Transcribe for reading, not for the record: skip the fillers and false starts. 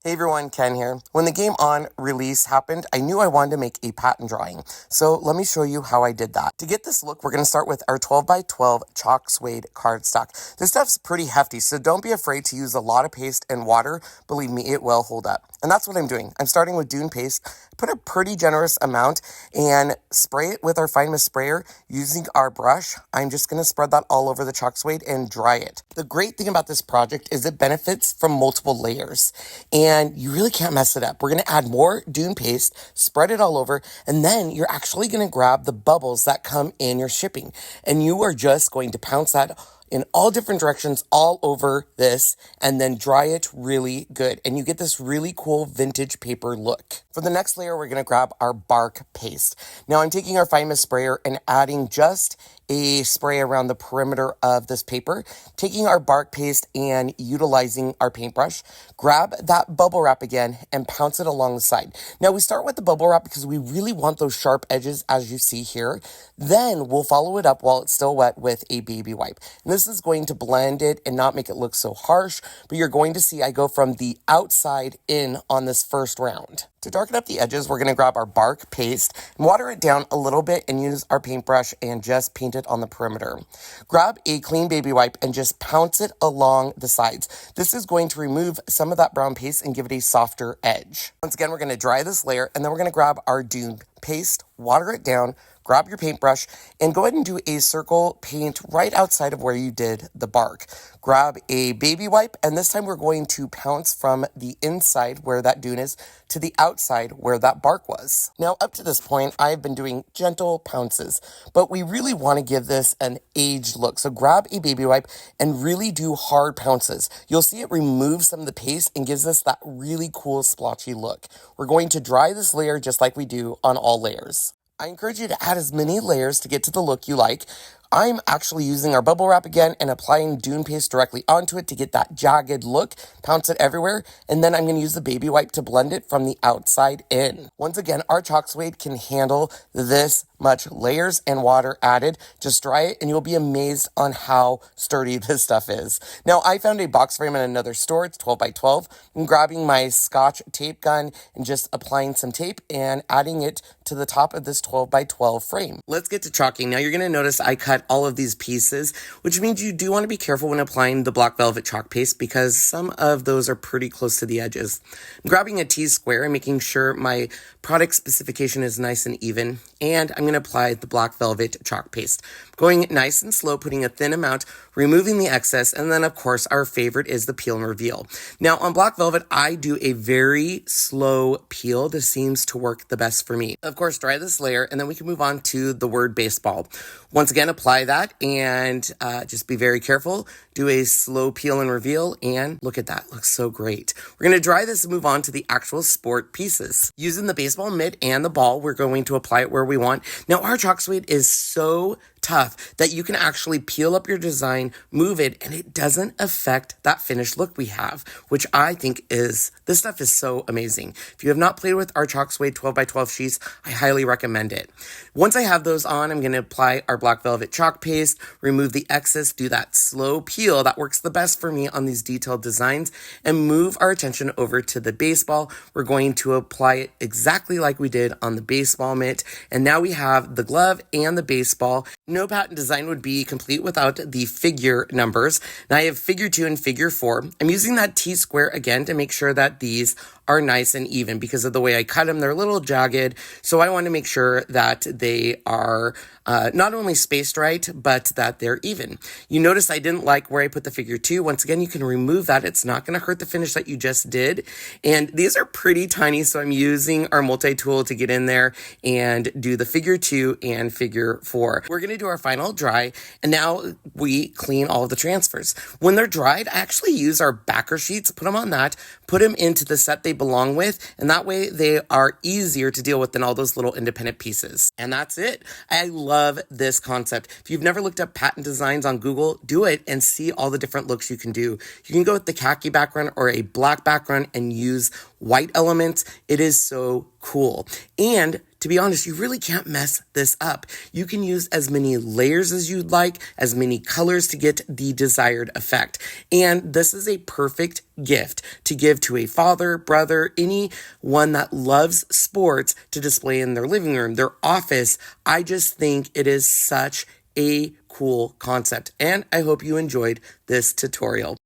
Hey everyone, Ken here. When the Game On release happened, I knew I wanted to make a pattern drawing. So let me show you how I did that. To get this look, we're going to start with our 12 by 12 chalk suede cardstock. This stuff's pretty hefty, so don't be afraid to use a lot of paste and water. Believe me, it will hold up. And that's what I'm doing. I'm starting with Dune paste. Put a pretty generous amount and spray it with our fine mist sprayer using our brush. I'm just going to spread that all over the chalk suede and dry it. The great thing about this project is it benefits from multiple layers. And you really can't mess it up. We're going to add more Dune paste, spread it all over, and then you're actually going to grab the bubbles that come in your shipping. And you are just going to pounce that in all different directions all over this and then dry it really good. And you get this really cool vintage paper look. For the next layer, we're going to grab our bark paste. Now I'm taking our fine mist sprayer and adding just a spray around the perimeter of this paper, taking our bark paste and utilizing our paintbrush, grab that bubble wrap again and pounce it along the side. Now we start with the bubble wrap because we really want those sharp edges as you see here. Then we'll follow it up while it's still wet with a baby wipe. And this is going to blend it and not make it look so harsh, but you're going to see I go from the outside in on this first round. To darken up the edges, we're going to grab our bark paste and water it down a little bit and use our paintbrush and just paint it on the perimeter. Grab a clean baby wipe and just pounce it along the sides. This is going to remove some of that brown paste and give it a softer edge. Once again, we're going to dry this layer and then we're going to grab our Dune paste, water it down, grab your paintbrush, and go ahead and do a circle paint right outside of where you did the bark. Grab a baby wipe, and this time we're going to pounce from the inside where that dune is to the outside where that bark was. Now, up to this point, I've been doing gentle pounces, but we really want to give this an aged look. So grab a baby wipe and really do hard pounces. You'll see it removes some of the paste and gives us that really cool splotchy look. We're going to dry this layer just like we do on all layers. I encourage you to add as many layers to get to the look you like. I'm actually using our bubble wrap again and applying Dune paste directly onto it to get that jagged look, pounce it everywhere, and then I'm going to use the baby wipe to blend it from the outside in. Once again, our chalk suede can handle this much layers and water added. Just dry it and you'll be amazed on how sturdy this stuff is. Now, I found a box frame in another store. It's 12 by 12. I'm grabbing my Scotch tape gun and just applying some tape and adding it to the top of this 12 by 12 frame. Let's get to chalking. Now, you're going to notice I cut all of these pieces, which means you do want to be careful when applying the black velvet chalk paste because some of those are pretty close to the edges. I'm grabbing a T-square and making sure my product specification is nice and even, and I'm going to apply the black velvet chalk paste. Going nice and slow, putting a thin amount, removing the excess, and then of course our favorite is the peel and reveal. Now on black velvet, I do a very slow peel. This seems to work the best for me. Of course, dry this layer, and then we can move on to the word baseball. Once again, apply that and just be very careful. Do a slow peel and reveal, and look at that. Looks so great. We're going to dry this and move on to the actual sport pieces. Using the baseball mitt and the ball, we're going to apply it where we want. Now, our chalk suede is so tough that you can actually peel up your design, move it, and it doesn't affect that finished look we have, which I think this stuff is so amazing. If you have not played with our chalk suede 12 by 12 sheets, I highly recommend it. Once I have those on, I'm going to apply our black velvet chalk paste, remove the excess, do that slow peel. That works the best for me on these detailed designs, and move our attention over to the baseball. We're going to apply it exactly like we did on the baseball mitt, and now we have the glove and the baseball. No pattern design would be complete without the figure numbers. Now I have figure 2 and figure 4. I'm using that T-square again to make sure that these are nice and even because of the way I cut them. They're a little jagged, so I want to make sure that they are not only spaced right, but that they're even. You notice I didn't like where I put the figure 2. Once again, you can remove that. It's not going to hurt the finish that you just did. And these are pretty tiny, so I'm using our multi-tool to get in there and do the figure 2 and figure 4. We're going to do our final dry, and now we clean all of the transfers. When they're dried, I actually use our backer sheets, put them on that, put them into the set they belong with, and that way they are easier to deal with than all those little independent pieces. And that's it. I love this concept. If you've never looked up pattern designs on Google, do it and see all the different looks you can do. You can go with the khaki background or a black background and use white elements. It is so cool. And to to be honest, you really can't mess this up. You can use as many layers as you'd like, as many colors to get the desired effect. And this is a perfect gift to give to a father, brother, anyone that loves sports to display in their living room, their office. I just think it is such a cool concept, and I hope you enjoyed this tutorial.